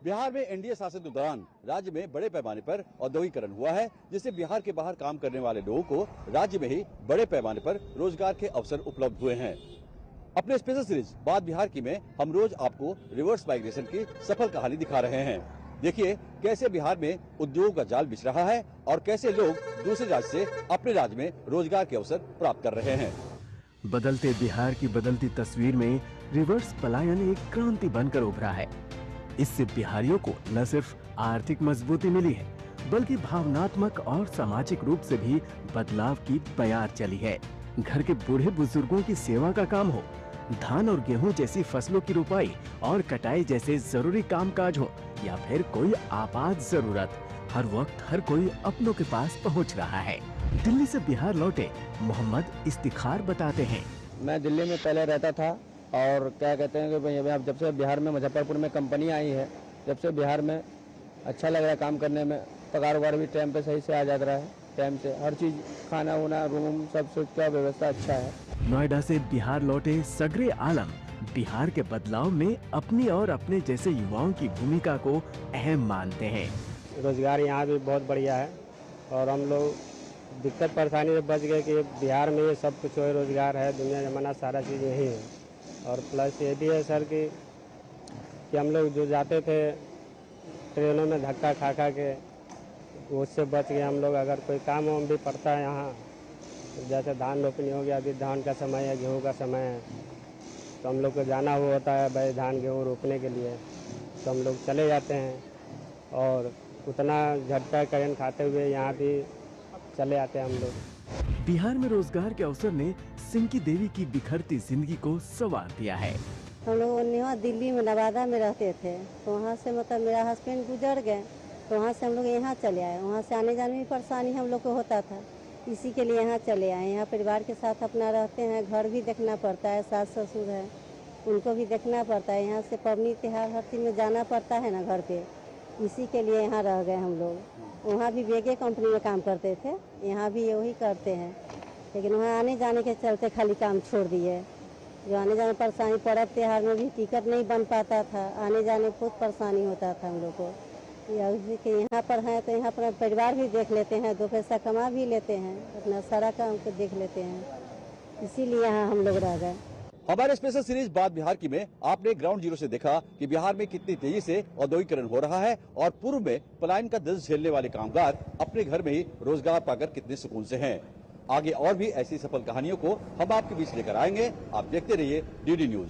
बिहार में एनडीए शासन के दौरान राज्य में बड़े पैमाने पर औद्योगिकरण हुआ है, जिससे बिहार के बाहर काम करने वाले लोगों को राज्य में ही बड़े पैमाने पर रोजगार के अवसर उपलब्ध हुए हैं। अपने स्पेशल सीरीज बात बिहार की में हम रोज आपको रिवर्स माइग्रेशन की सफल कहानी दिखा रहे हैं। देखिए कैसे बिहार में उद्योगों का जाल बिछ रहा है और कैसे लोग दूसरे राज्य से अपने राज्य में रोजगार के अवसर प्राप्त कर रहे हैं। बदलते बिहार की बदलती तस्वीर में रिवर्स पलायन एक क्रांति बनकर उभरा है। इससे बिहारियों को न सिर्फ आर्थिक मजबूती मिली है, बल्कि भावनात्मक और सामाजिक रूप से भी बदलाव की बयार चली है। घर के बूढ़े बुजुर्गों की सेवा का काम हो, धान और गेहूं जैसी फसलों की रुपाई और कटाई जैसे जरूरी कामकाज हो, या फिर कोई आपात जरूरत, हर वक्त हर कोई अपनों के पास पहुंच रहा है। दिल्ली से बिहार लौटे मोहम्मद इफ्तिखार बताते हैं, मैं दिल्ली में पहले रहता था और क्या कहते हैं कि भाई अब जब से बिहार में मुजफ्फरपुर में कंपनी आई है, जब से बिहार में अच्छा लग रहा है काम करने में। पगार वगार भी टाइम पे सही से आ जा रहा है, टाइम से हर चीज़, खाना वाना, रूम, सब का व्यवस्था अच्छा है। नोएडा से बिहार लौटे सगरे आलम बिहार के बदलाव में अपनी और अपने जैसे युवाओं की भूमिका को अहम मानते हैं। रोजगार यहाँ भी बहुत बढ़िया है और हम लोग दिक्कत परेशानी से बच गए कि बिहार में ये सब कुछ है, रोजगार है, दुनिया जमाना सारा चीज़ यही है। और प्लस ये भी है सर कि हम लोग जो जाते थे ट्रेनों में धक्का खा खा के, उससे बच गए हम लोग। अगर कोई काम वाम भी पड़ता है यहाँ, जैसे धान रोपनी हो गया, अभी धान का समय है, गेहूँ का समय है, तो हम लोग को जाना हुआ होता है भाई धान गेहूँ रोपने के लिए, तो हम लोग चले जाते हैं और उतना झटका करेंट खाते हुए यहाँ भी चले आते हैं हम लोग। बिहार में रोजगार के अवसर ने सिंकी देवी की बिखरती जिंदगी को संवार दिया है। हम लोग यहाँ दिल्ली में नवादा में रहते थे, तो वहाँ से मतलब मेरा हस्बैंड गुजर गए, तो वहाँ से हम लोग यहाँ चले आए। वहाँ से आने जाने में परेशानी हम लोग को होता था, इसी के लिए यहाँ चले आए। यहाँ परिवार के साथ अपना रहते हैं, घर भी देखना पड़ता है, सास ससुर है उनको भी देखना पड़ता है। यहाँ से पबनी त्योहार हर चीज़ में जाना पड़ता है ना घर पे, इसी के लिए यहाँ रह गए हम लोग। वहाँ भी बेगे कंपनी में काम करते थे, यहाँ भी वही करते हैं, लेकिन वहाँ आने जाने के चलते खाली काम छोड़ दिए। जो आने जाने परेशानी, पर्व त्योहार में भी टिकट नहीं बन पाता था, आने जाने बहुत परेशानी होता था हम लोग को। यहाँ पर हैं तो यहाँ पर परिवार भी देख लेते हैं, दो पैसा कमा भी लेते हैं, अपना सारा काम को देख लेते हैं, इसीलिए यहाँ हम लोग रह गए। हमारे स्पेशल सीरीज बात बिहार की में आपने ग्राउंड जीरो से देखा कि बिहार में कितनी तेजी से औद्योगिकरण हो रहा है और पूर्व में पलायन का दर्द झेलने वाले कामगार अपने घर में ही रोजगार पाकर कितने सुकून से हैं। आगे और भी ऐसी सफल कहानियों को हम आपके बीच लेकर आएंगे। आप देखते रहिए DD न्यूज।